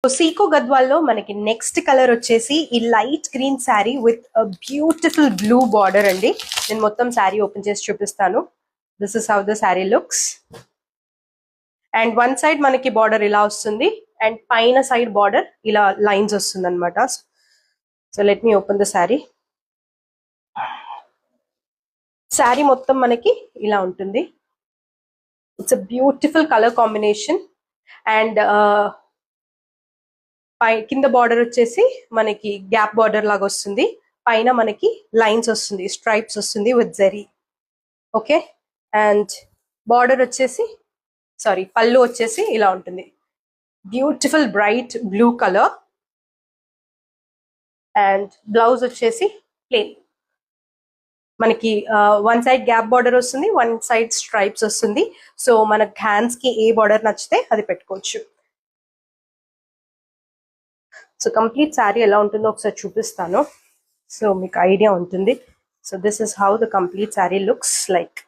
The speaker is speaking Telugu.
సీకో గద్వాల్లో మనకి నెక్స్ట్ కలర్ వచ్చేసి ఈ light green sari with beautiful blue border అండి. నేను మొత్తం శారీ ఓపెన్ చేసి చూపిస్తాను. This is how the sari looks. And one side మనకి బార్డర్ ఇలా వస్తుంది అండ్ పైన సైడ్ బార్డర్ ఇలా లైన్స్ వస్తుంది అనమాట. So let me open the sari. Sari మొత్తం మనకి ఇలా ఉంటుంది. It's a beautiful colour combination. And కింద బార్డర్ వచ్చేసి మనకి గ్యాప్ బార్డర్ లాగా వస్తుంది. పైన మనకి లైన్స్ వస్తుంది, స్ట్రైప్స్ వస్తుంది with zari. Okay. And border వచ్చేసి పళ్ళు వచ్చేసి ఇలా ఉంటుంది. Beautiful bright blue colour. And blouse వచ్చేసి ప్లెయిన్. మనకి వన్ సైడ్ గ్యాప్ బార్డర్ వస్తుంది, వన్ సైడ్ స్ట్రైప్స్ వస్తుంది. సో మన హ్యాండ్స్ కి ఏ బార్డర్ నచ్చితే అది పెట్టుకోవచ్చు. సో కంప్లీట్ శారీ ఎలా ఉంటుందో ఒకసారి చూపిస్తాను, సో మీకు ఐడియా ఉంటుంది. So this is how the complete sari looks like.